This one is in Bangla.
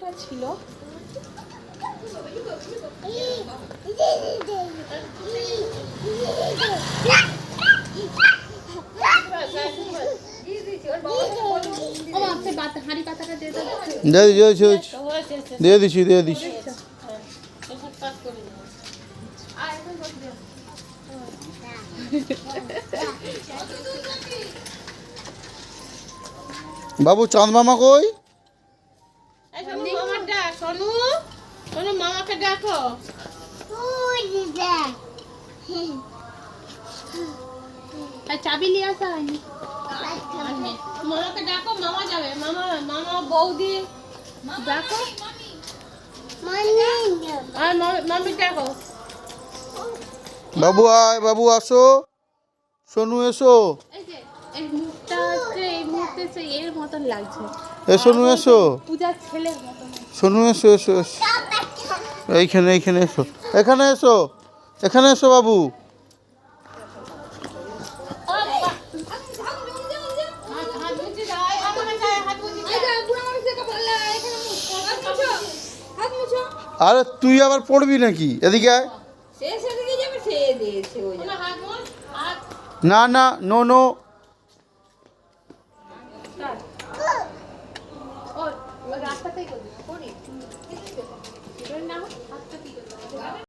একটা ছিল। দিয়ে দিচ্ছি দিয়ে দিচ্ছি। বাবু চাঁদ মামা কই? মামাকে ডাকো। চাবি নিয়ে আসা হয়নি। মামাকে ডাকো, মামা যাবে। মামা মামা বৌদি ডাকো। আর মামি ডাকো। বাবু আয়, বাবু আসো, সোনু এসো। এই মুখটা হচ্ছে এই মুহূর্তে সে এর মতন লাগছে। সোনু এসো, পূজার ছেলের মতন। সোনু এসো এসো এসো, এইখানে এইখানে এসো, এখানে এসো, এখানে এসো বাবু। আরে তুই আবার পড়বি নাকি? এদিকে আয়। না না, নো নো,